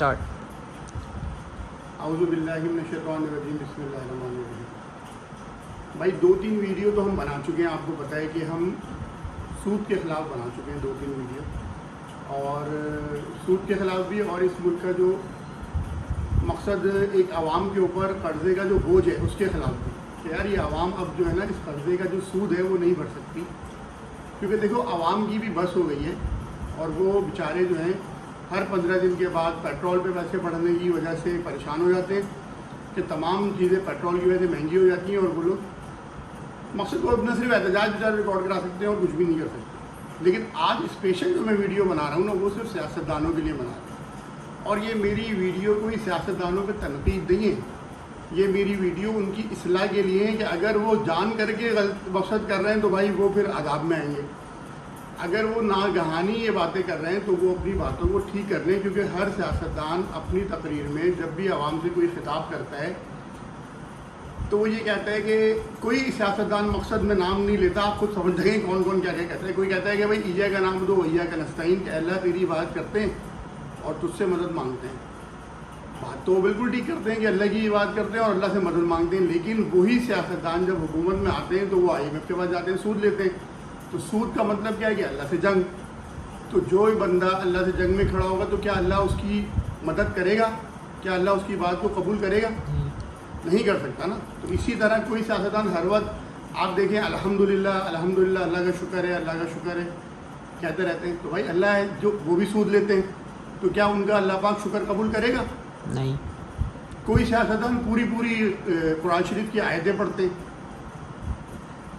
Start. اعوذ باللہ من الشیطان الرجیم بسم اللہ الرحمن الرحیم. بھائی 2-3 ویڈیو تو ہم بنا چکے ہیں. آپ کو پتہ ہے کہ ہم سود کے خلاف بنا چکے ہیں 2-3 ویڈیو, اور سود کے خلاف بھی, اور اس ملک کا جو مقصد ایک عوام کے اوپر قرضے کا جو بوجھ ہے اس کے خلاف بھی, کہ یار یہ عوام اب جو ہے نا اس قرضے کا جو سود ہے وہ نہیں بھر سکتی, کیونکہ دیکھو عوام کی بھی بس ہو گئی ہے, اور وہ بیچارے جو ہیں ہر 15 دن کے بعد پیٹرول پہ پیسے بڑھنے کی وجہ سے پریشان ہو جاتے ہیں کہ تمام چیزیں پیٹرول کی وجہ سے مہنگی ہو جاتی ہیں, اور وہ لوگ مقصد کو نہ صرف احتجاج بیچارے ریکارڈ کرا سکتے ہیں اور کچھ بھی نہیں کر سکتے. لیکن آج اسپیشل جو میں ویڈیو بنا رہا ہوں نا وہ صرف سیاستدانوں کے لیے بنا رہا ہوں, اور یہ میری ویڈیو کوئی سیاستدانوں پہ تنقید نہیں ہے, یہ میری ویڈیو ان کی اصلاح کے لیے ہے کہ اگر وہ جان کر کے غلط مقصد کر رہے ہیں تو بھائی وہ پھر عذاب میں آئیں گے. اگر وہ ناگہانی یہ باتیں کر رہے ہیں تو وہ اپنی باتوں کو ٹھیک کر لیں, کیونکہ ہر سیاستدان اپنی تقریر میں جب بھی عوام سے کوئی خطاب کرتا ہے تو وہ یہ کہتا ہے کہ کوئی سیاستدان مقصد میں نام نہیں لیتا, آپ خود سمجھ جائیں کون کون کیا کہتا ہے. کوئی کہتا ہے کہ بھائی ایجا کا نام دو, ایجا کا نستعین, کہ اللہ تیری عبادت کرتے ہیں اور تجھ سے مدد مانگتے ہیں. بات تو بالکل ٹھیک کرتے ہیں کہ اللہ کی عبادت کرتے ہیں اور اللہ سے مدد مانگتے ہیں, لیکن وہی سیاستدان جب حکومت میں آتے ہیں تو وہ IMF کے پاس جاتے ہیں, سود لیتے ہیں. تو سود کا مطلب کیا ہے کہ اللہ سے جنگ. تو جو بندہ اللہ سے جنگ میں کھڑا ہوگا تو کیا اللہ اس کی مدد کرے گا؟ کیا اللہ اس کی بات کو قبول کرے گا؟ نہیں کر سکتا نا. تو اسی طرح کوئی سیاستدان ہر وقت آپ دیکھیں الحمدللہ الحمدللہ, اللہ کا شکر ہے, اللہ کا شکر ہے کہتے رہتے ہیں. تو بھائی اللہ ہے جو وہ بھی سود لیتے ہیں, تو کیا ان کا اللہ پاک شکر قبول کرے گا؟ نہیں. کوئی سیاستدان پوری قرآن شریف کی آیتیں پڑھتے ہیں,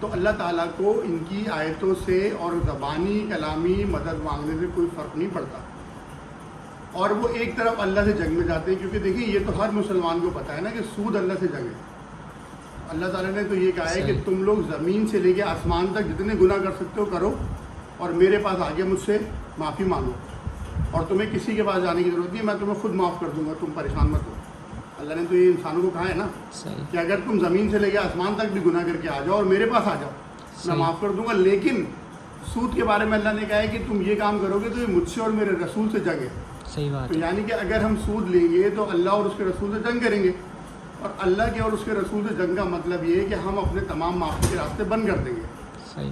تو اللہ تعالیٰ کو ان کی آیتوں سے اور زبانی کلامی مدد مانگنے سے کوئی فرق نہیں پڑتا, اور وہ ایک طرف اللہ سے جنگ میں جاتے ہیں. کیونکہ دیکھیں یہ تو ہر مسلمان کو پتہ ہے نا کہ سود اللہ سے جنگ ہے. اللہ تعالیٰ نے تو یہ کہا ہے کہ تم لوگ زمین سے لے کے آسمان تک جتنے گناہ کر سکتے ہو کرو, اور میرے پاس آگے مجھ سے معافی مانگو, اور تمہیں کسی کے پاس جانے کی ضرورت نہیں, میں تمہیں خود معاف کر دوں گا, تم پریشان مت ہو. اللہ نے تو یہ انسانوں کو کہا ہے نا کہ اگر تم زمین سے لے کے آسمان تک بھی گناہ کر کے آ جاؤ اور میرے پاس آ جاؤ میں معاف کر دوں گا. لیکن سود کے بارے میں اللہ نے کہا ہے کہ تم یہ کام کرو گے تو یہ مجھ سے اور میرے رسول سے جنگ ہے. صحیح بات. تو یعنی کہ اگر ہم سود لیں گے تو اللہ اور اس کے رسول سے جنگ کریں گے, اور اللہ کے اور اس کے رسول سے جنگ کا مطلب یہ ہے کہ ہم اپنے تمام معافی کے راستے بند کر دیں گے. صحیح.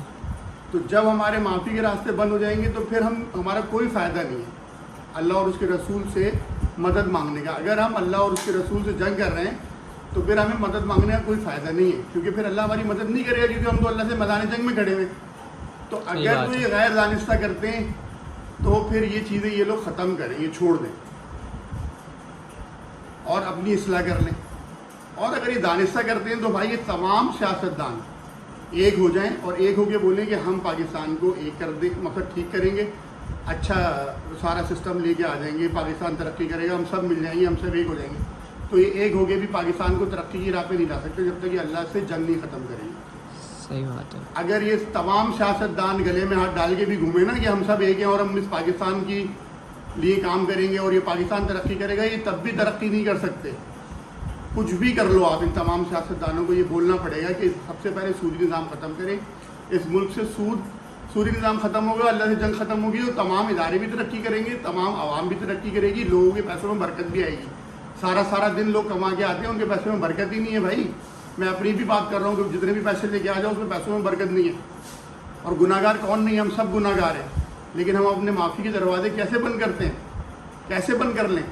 تو جب ہمارے معافی کے راستے بند ہو جائیں گے تو پھر ہمارا کوئی فائدہ نہیں ہے اللہ اور اس کے رسول سے مدد مانگنے کا. اگر ہم اللہ اور اس کے رسول سے جنگ کر رہے ہیں تو پھر ہمیں مدد مانگنے کا کوئی فائدہ نہیں ہے, کیونکہ پھر اللہ ہماری مدد نہیں کرے گا, کیونکہ ہم تو اللہ سے میدان جنگ میں کھڑے ہوئے. تو اگر تو یہ غیر دانستہ کرتے ہیں تو پھر یہ چیزیں یہ لوگ ختم کریں, یہ چھوڑ دیں اور اپنی اصلاح کر لیں. اور اگر یہ دانستہ کرتے ہیں تو بھائی یہ تمام سیاستدان ایک ہو جائیں اور ایک ہو کے بولیں کہ ہم پاکستان کو ایک کر دیں, مقصد ٹھیک کریں گے, اچھا سارا سسٹم لے کے آ جائیں گے, پاکستان ترقی کرے گا, ہم سب مل جائیں گے, ہم سب ایک ہو جائیں گے. تو یہ ایک ہو کے بھی پاکستان کو ترقی کی راہ پہ نہیں لا سکتے جب تک یہ اللہ سے جنگ نہیں ختم کریں گے. صحیح بات ہے. اگر یہ تمام سیاستدان گلے میں ہاتھ ڈال کے بھی گھومے نا کہ ہم سب ایک ہیں اور ہم اس پاکستان کی لیے کام کریں گے اور یہ پاکستان ترقی کرے گا, یہ تب بھی ترقی نہیں کر سکتے. کچھ بھی کر لو آپ, ان تمام سیاستدانوں کو یہ بولنا پڑے گا کہ سب سے پہلے سودی نظام ختم کریں. اس ملک سے سودی نظام ختم ہوگا, اللہ سے جنگ ختم ہوگی, تو تمام ادارے بھی ترقی کریں گے, تمام عوام بھی ترقی کرے گی, لوگوں کے پیسوں میں برکت بھی آئے گی. سارا دن لوگ کما کے آتے ہیں, ان کے پیسوں میں برکت ہی نہیں ہے. بھائی میں اپنی بھی بات کر رہا ہوں کہ جتنے بھی پیسے لے کے آ جاؤ اس میں پیسوں میں برکت نہیں ہے. اور گناہ گار کون نہیں ہے, ہم سب گناہ گار ہیں, لیکن ہم اپنے معافی کے دروازے کیسے بند کرتے ہیں, کیسے بند کر لیں.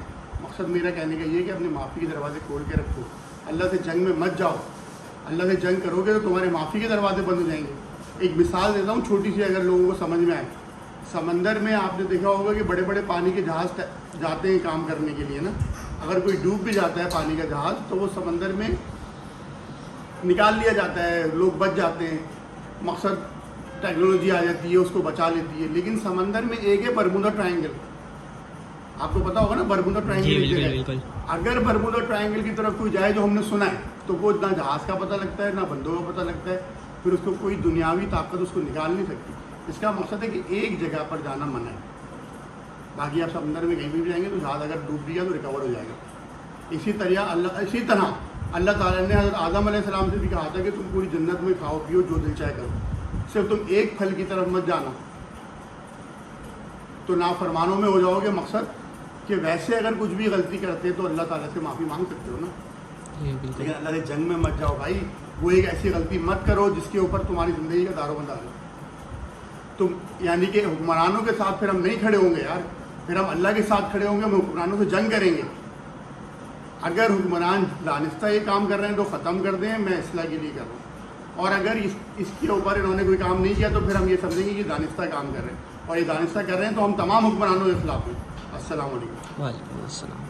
مقصد میرا کہنے کا یہ ہے کہ اپنے معافی کے دروازے کھول کے رکھو, اللہ سے جنگ میں مت جاؤ. اللہ سے جنگ کرو گے تو تمہارے معافی کے دروازے بند ہو جائیں گے. ایک مثال دیتا ہوں چھوٹی سی, اگر لوگوں کو سمجھ میں آئے. سمندر میں آپ نے دیکھا ہوگا کہ بڑے بڑے پانی کے جہاز جاتے ہیں کام کرنے کے لیے نا. اگر کوئی ڈوب بھی جاتا ہے پانی کا جہاز تو وہ سمندر میں نکال لیا جاتا ہے, لوگ بچ جاتے ہیں, مقصد ٹیکنالوجی آ جاتی ہے اس کو بچا لیتی ہے. لیکن سمندر میں ایک ہے برمودا ٹرائنگل, آپ کو پتا ہوگا نا برمودا ٹرائنگل. اگر برمودا ٹرائنگل کی طرف کوئی جائے جو ہم نے سنا ہے تو وہ نہ جہاز کا پتہ لگتا ہے نہ بندوں کا پتہ لگتا ہے, پھر اس کو کوئی دنیاوی طاقت اس کو نکال نہیں سکتی. اس کا مقصد ہے کہ ایک جگہ پر جانا منع ہے, باقی آپ سمندر میں کہیں بھی جائیں گے تو جہاز اگر ڈوب بھی گیا تو ریکور ہو جائے گا. اسی طرح اللہ تعالیٰ نے حضرت آدم علیہ السلام سے بھی کہا تھا کہ تم پوری جنت میں کھاؤ پیو جو دل چاہے کرو, صرف تم ایک پھل کی طرف مت جانا, تو نافرمانوں میں ہو جاؤ گے. مقصد کہ ویسے اگر کچھ بھی غلطی کرتے تو اللہ تعالیٰ سے معافی مانگ سکتے ہو نا, جی بالکل. لیکن اللہ سے جنگ میں مت جاؤ بھائی. وہ ایک ایسی غلطی مت کرو جس کے اوپر تمہاری زندگی کا دار و مدار ہے. تم یعنی کہ حکمرانوں کے ساتھ پھر ہم نہیں کھڑے ہوں گے یار, پھر ہم اللہ کے ساتھ کھڑے ہوں گے, ہم حکمرانوں سے جنگ کریں گے. اگر حکمران دانستہ یہ کام کر رہے ہیں تو ختم کر دیں, میں اصلاح کے لیے کر رہا ہوں. اور اگر اس کے اوپر انہوں نے کوئی کام نہیں کیا تو پھر ہم یہ سمجھیں گے کہ دانستہ کام کر رہے ہیں, اور یہ دانستہ کر رہے ہیں تو ہم تمام حکمرانوں کے خلاف ہیں. السلام علیکم. وعلیکم السلام.